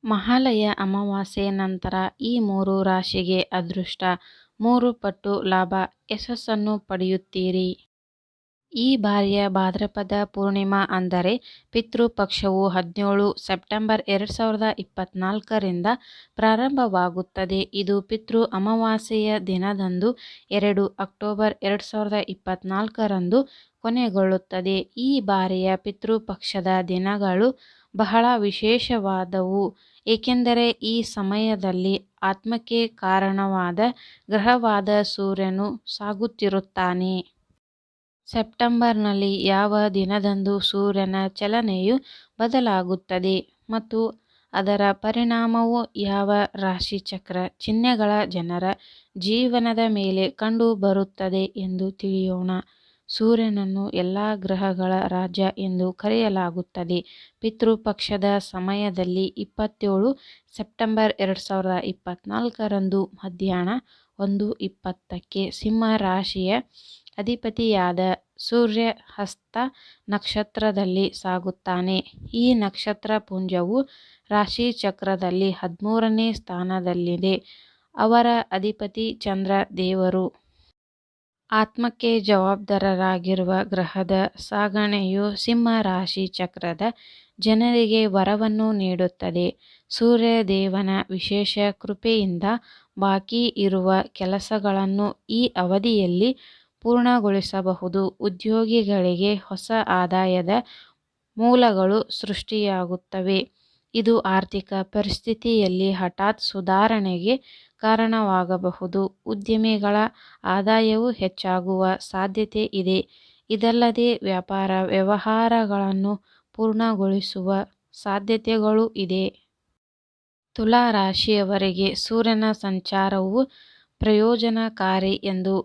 ಮಹಾಲಯ ಅಮಾವಾಸ್ಯೆ ನಂತರ ಈ 3 ರಾಶಿಗೆ ಅದೃಷ್ಟ 3 ಪಟ್ಟು ಲಾಭ, ಯಶಸ್ಸನ್ನು ಪಡೆಯುತ್ತೀರಿ. ಈ ಬಾರಿಯ ಭಾದ್ರಪದ ಪೂರ್ಣಿಮಾ ಅಂದರೆ ಪಿತೃಪಕ್ಷವು 17 ಸೆಪ್ಟೆಂಬರ್ 2024ರಿಂದ ಪ್ರಾರಂಭವಾಗುತ್ತದೆ. ಇದು ಪಿತೃ ಅಮಾವಾಸ್ಯೆಯ ದಿನದಂದು 2 ಅಕ್ಟೋಬರ್ 2024ರಂದು ಕೊನೆಗೊಳ್ಳುತ್ತದೆ. ಈ ಬಾರಿಯ ಪಿತೃಪಕ್ಷದ ದಿನಗಳು ಬಹಳ ವಿಶೇಷವಾದವು, ಏಕೆಂದರೆ ಈ ಸಮಯದಲ್ಲಿ ಆತ್ಮಕ್ಕೆ ಕಾರಣವಾದ ಗ್ರಹವಾದ ಸೂರ್ಯನು ಸಾಗುತ್ತಿರುತ್ತಾನೆ. ಸೆಪ್ಟೆಂಬರ್ನಲ್ಲಿ ಯಾವ ದಿನದಂದು ಸೂರ್ಯನ ಚಲನೆಯು ಬದಲಾಗುತ್ತದೆ ಮತ್ತು ಅದರ ಪರಿಣಾಮವು ಯಾವ ರಾಶಿಚಕ್ರ ಚಿಹ್ನೆಗಳ ಜನರ ಜೀವನದ ಮೇಲೆ ಕಂಡುಬರುತ್ತದೆ ಎಂದು ತಿಳಿಯೋಣ. ಸೂರ್ಯನನ್ನು ಎಲ್ಲ ಗ್ರಹಗಳ ರಾಜ ಎಂದು ಕರೆಯಲಾಗುತ್ತದೆ. ಪಿತೃಪಕ್ಷದ ಸಮಯದಲ್ಲಿ 27 ಸೆಪ್ಟೆಂಬರ್ 2024ರಂದು ಮಧ್ಯಾಹ್ನ 1:20ಕ್ಕೆ ಸಿಂಹ ರಾಶಿಯ ಅಧಿಪತಿಯಾದ ಸೂರ್ಯ ಹಸ್ತ ನಕ್ಷತ್ರದಲ್ಲಿ ಸಾಗುತ್ತಾನೆ. ಈ ನಕ್ಷತ್ರ ಪುಂಜವು ರಾಶಿಚಕ್ರದಲ್ಲಿ 13ನೇ ಸ್ಥಾನದಲ್ಲಿದೆ. ಅವರ ಅಧಿಪತಿ ಚಂದ್ರ ದೇವರು. ಆತ್ಮಕ್ಕೆ ಜವಾಬ್ದಾರರಾಗಿರುವ ಗ್ರಹದ ಸಾಗಣೆಯು ಸಿಂಹ ರಾಶಿ ಚಕ್ರದ ಜನರಿಗೆ ವರವನ್ನು ನೀಡುತ್ತದೆ. ಸೂರ್ಯದೇವನ ವಿಶೇಷ ಕೃಪೆಯಿಂದ ಬಾಕಿ ಇರುವ ಕೆಲಸಗಳನ್ನು ಈ ಅವಧಿಯಲ್ಲಿ ಪೂರ್ಣಗೊಳಿಸಬಹುದು. ಉದ್ಯೋಗಿಗಳಿಗೆ ಹೊಸ ಆದಾಯದ ಮೂಲಗಳು ಸೃಷ್ಟಿಯಾಗುತ್ತವೆ. ಇದು ಆರ್ಥಿಕ ಪರಿಸ್ಥಿತಿಯಲ್ಲಿ ಹಠಾತ್ ಸುಧಾರಣೆಗೆ ಕಾರಣವಾಗಬಹುದು. ಉದ್ಯಮಿಗಳ ಆದಾಯವು ಹೆಚ್ಚಾಗುವ ಸಾಧ್ಯತೆ ಇದೆ. ಇದಲ್ಲದೆ ವ್ಯಾಪಾರ ವ್ಯವಹಾರಗಳನ್ನು ಪೂರ್ಣಗೊಳಿಸುವ ಸಾಧ್ಯತೆಗಳೂ ಇದೆ. ತುಲಾ ರಾಶಿಯವರಿಗೆ ಸೂರ್ಯನ ಸಂಚಾರವು ಪ್ರಯೋಜನಕಾರಿ ಎಂದು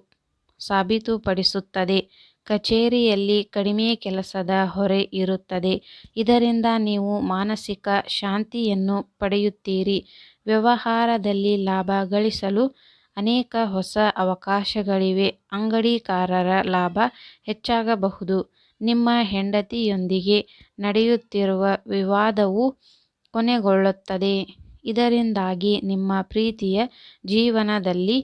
ಸಾಬೀತುಪಡಿಸುತ್ತದೆ. ಕಚೇರಿಯಲ್ಲಿ ಕಡಿಮೆ ಕೆಲಸದ ಹೊರೆ ಇರುತ್ತದೆ. ಇದರಿಂದ ನೀವು ಮಾನಸಿಕ ಶಾಂತಿಯನ್ನು ಪಡೆಯುತ್ತೀರಿ. ವ್ಯವಹಾರದಲ್ಲಿ ಲಾಭ ಗಳಿಸಲು ಅನೇಕ ಹೊಸ ಅವಕಾಶಗಳಿವೆ. ಅಂಗಡಿಕಾರರ ಲಾಭ ಹೆಚ್ಚಾಗಬಹುದು. ನಿಮ್ಮ ಹೆಂಡತಿಯೊಂದಿಗೆ ನಡೆಯುತ್ತಿರುವ ವಿವಾದವು ಕೊನೆಗೊಳ್ಳುತ್ತದೆ. ಇದರಿಂದಾಗಿ ನಿಮ್ಮ ಪ್ರೀತಿಯ ಜೀವನದಲ್ಲಿ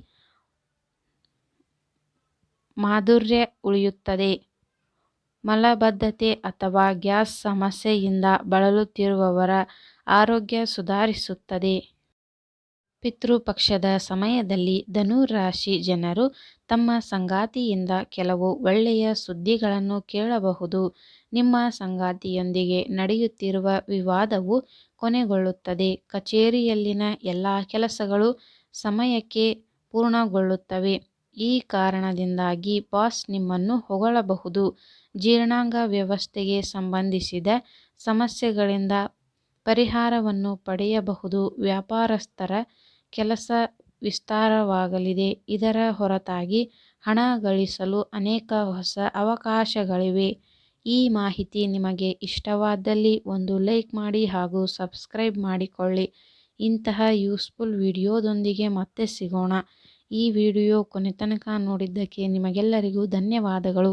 ಮಾಧುರ್ಯ ಉಳಿಯುತ್ತದೆ. ಮಲಬದ್ಧತೆ ಅಥವಾ ಗ್ಯಾಸ್ ಸಮಸ್ಯೆಯಿಂದ ಬಳಲುತ್ತಿರುವವರ ಆರೋಗ್ಯ ಸುಧಾರಿಸುತ್ತದೆ. ಪಿತೃಪಕ್ಷದ ಸಮಯದಲ್ಲಿ ಧನು ರಾಶಿ ಜನರು ತಮ್ಮ ಸಂಗಾತಿಯಿಂದ ಕೆಲವು ಒಳ್ಳೆಯ ಸುದ್ದಿಗಳನ್ನು ಕೇಳಬಹುದು. ನಿಮ್ಮ ಸಂಗಾತಿಯೊಂದಿಗೆ ನಡೆಯುತ್ತಿರುವ ವಿವಾದವು ಕೊನೆಗೊಳ್ಳುತ್ತದೆ. ಕಚೇರಿಯಲ್ಲಿನ ಎಲ್ಲ ಕೆಲಸಗಳು ಸಮಯಕ್ಕೆ ಪೂರ್ಣಗೊಳ್ಳುತ್ತವೆ. ಈ ಕಾರಣದಿಂದಾಗಿ ಬಾಸ್ ನಿಮ್ಮನ್ನು ಹೊಗಳಬಹುದು. ಜೀರ್ಣಾಂಗ ವ್ಯವಸ್ಥೆಗೆ ಸಂಬಂಧಿಸಿದ ಸಮಸ್ಯೆಗಳಿಂದ ಪರಿಹಾರವನ್ನು ಪಡೆಯಬಹುದು. ವ್ಯಾಪಾರಸ್ಥರ ಕೆಲಸ ವಿಸ್ತಾರವಾಗಲಿದೆ. ಇದರ ಹೊರತಾಗಿ ಹಣ ಗಳಿಸಲು ಅನೇಕ ಹೊಸ ಅವಕಾಶಗಳಿವೆ. ಈ ಮಾಹಿತಿ ನಿಮಗೆ ಇಷ್ಟವಾದಲ್ಲಿ ಒಂದು ಲೈಕ್ ಮಾಡಿ ಹಾಗೂ ಸಬ್ಸ್ಕ್ರೈಬ್ ಮಾಡಿಕೊಳ್ಳಿ. ಇಂತಹ ಯೂಸ್ಫುಲ್ ವಿಡಿಯೋದೊಂದಿಗೆ ಮತ್ತೆ ಸಿಗೋಣ. ಈ ವಿಡಿಯೋ ಕೊನೆತನಕ ನೋಡಿದ್ದಕ್ಕೆ ನಿಮಗೆಲ್ಲರಿಗೂ ಧನ್ಯವಾದಗಳು.